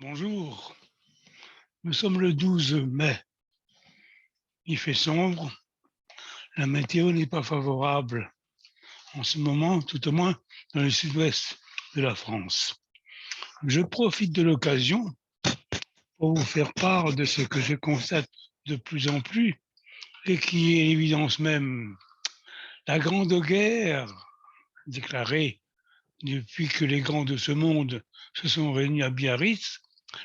Bonjour, nous sommes le 12 mai. Il fait sombre, la météo n'est pas favorable en ce moment, tout au moins dans le sud-ouest de la France. Je profite de l'occasion pour vous faire part de ce que je constate de plus en plus et qui est l'évidence même. La Grande Guerre, déclarée depuis que les grands de ce monde se sont réunis à Biarritz,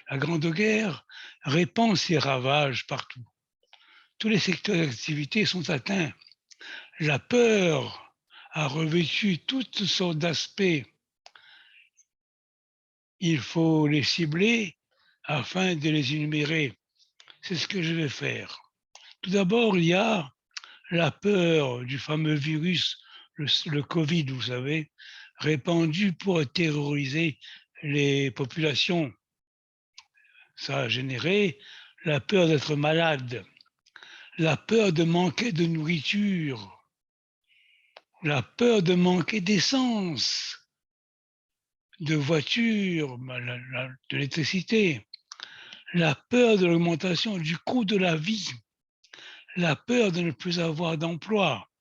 la Grande Guerre répand ses ravages partout. Tous les secteurs d'activité sont atteints. La peur a revêtu toutes sortes d'aspects. Il faut les cibler afin de les énumérer. C'est ce que je vais faire. Tout d'abord, il y a la peur du fameux virus, le Covid, vous savez, répandu pour terroriser les populations. Ça a généré la peur d'être malade, la peur de manquer de nourriture, la peur de manquer d'essence, de voitures, de l'électricité, la peur de l'augmentation du coût de la vie, la peur de ne plus avoir d'emploi,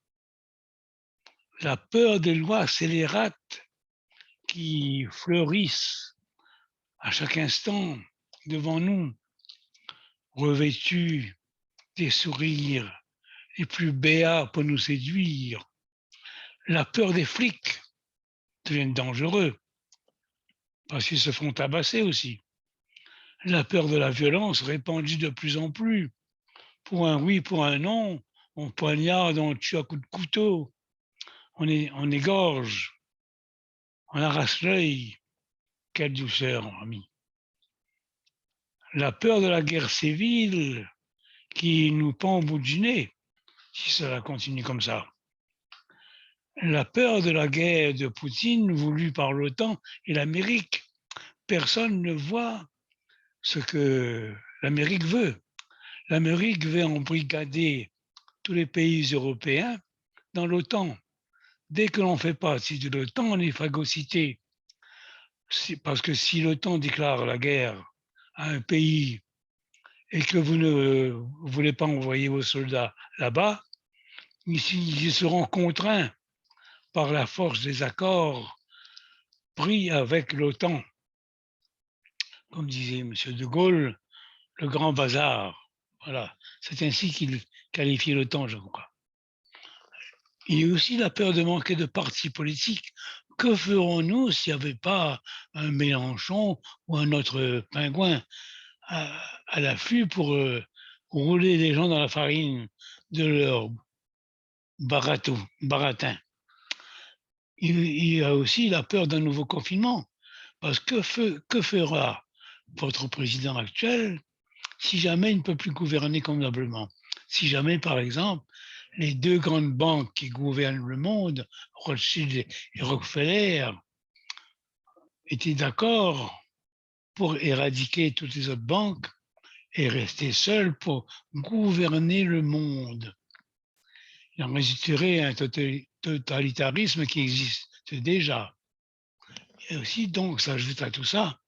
la peur des lois scélérates qui fleurissent à chaque instant devant nous, revêtues des sourires les plus béats pour nous séduire, la peur des flics deviennent dangereux parce qu'ils se font tabasser aussi, la peur de la violence répandue de plus en plus. Pour un oui, pour un non, on poignarde, on tue à coups de couteau, on égorge, on arrache l'œil. Quelle douceur, mon ami. La peur de la guerre civile qui nous pend au bout du nez, si cela continue comme ça. La peur de la guerre de Poutine voulue par l'OTAN et l'Amérique. Personne ne voit ce que l'Amérique veut. L'Amérique veut embrigader tous les pays européens dans l'OTAN. Dès que l'on fait partie de l'OTAN, on est phagocyté. Parce que si l'OTAN déclare la guerre à un pays et que vous ne voulez pas envoyer vos soldats là-bas, ils seront contraints par la force des accords pris avec l'OTAN. Comme disait M. de Gaulle, le grand bazar. Voilà, c'est ainsi qu'il qualifie l'OTAN, je crois. Il y a aussi la peur de manquer de partis politiques. Que ferons-nous s'il n'y avait pas un Mélenchon ou un autre pingouin à l'affût pour rouler les gens dans la farine de leur baratin? Il y a aussi la peur d'un nouveau confinement. Parce que fera votre président actuel si jamais il ne peut plus gouverner convenablement? Si jamais, par exemple, les deux grandes banques qui gouvernent le monde, Rothschild et Rockefeller, étaient d'accord pour éradiquer toutes les autres banques et rester seuls pour gouverner le monde. Il en résulterait un totalitarisme qui existe déjà. Et aussi, donc, s'ajoute à tout ça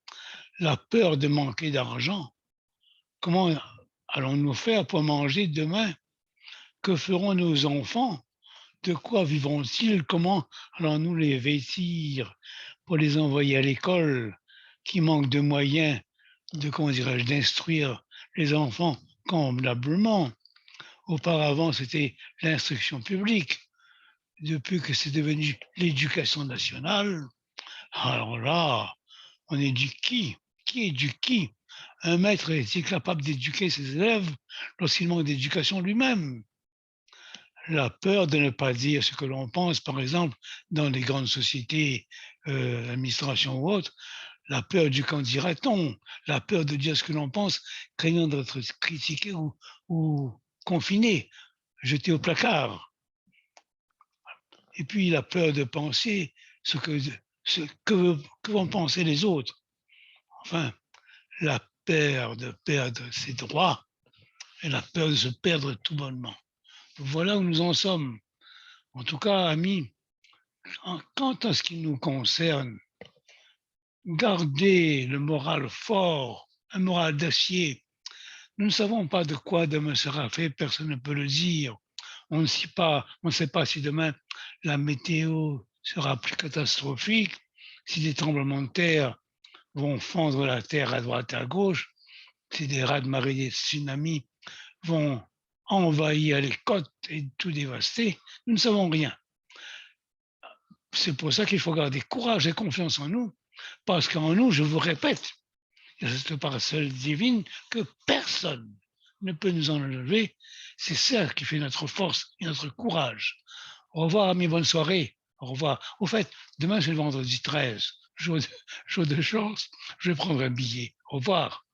la peur de manquer d'argent. Comment allons-nous faire pour manger demain? Que feront nos enfants? De quoi vivront-ils? Comment allons-nous les vêtir pour les envoyer à l'école qui manque de moyens de, comment dirais-je, d'instruire les enfants convenablement? Auparavant, c'était l'instruction publique. Depuis que c'est devenu l'éducation nationale, alors là, on éduque qui? Qui éduque qui? Un maître est-il capable d'éduquer ses élèves lorsqu'il manque d'éducation lui-même? La peur de ne pas dire ce que l'on pense, par exemple, dans les grandes sociétés, administration ou autres, la peur du qu'en dira-t-on, la peur de dire ce que l'on pense, craignant d'être critiqué ou confiné, jeté au placard. Et puis la peur de penser ce que vont penser les autres. Enfin, la peur de perdre ses droits et la peur de se perdre tout bonnement. Voilà où nous en sommes. En tout cas, amis, quant à ce qui nous concerne, garder le moral fort, un moral d'acier. Nous ne savons pas de quoi demain sera fait, personne ne peut le dire. On ne sait pas si demain la météo sera plus catastrophique, si des tremblements de terre vont fendre la terre à droite et à gauche, si des raz-de-marée, des tsunamis vont envahir les côtes et tout dévaster. Nous ne savons rien. C'est pour ça qu'il faut garder courage et confiance en nous, parce qu'en nous, je vous répète, il y a cette parcelle divine que personne ne peut nous enlever. C'est ça qui fait notre force et notre courage. Au revoir, amis, bonne soirée. Au revoir. Au fait, demain, c'est le vendredi 13. Jour de chance, je vais prendre un billet. Au revoir.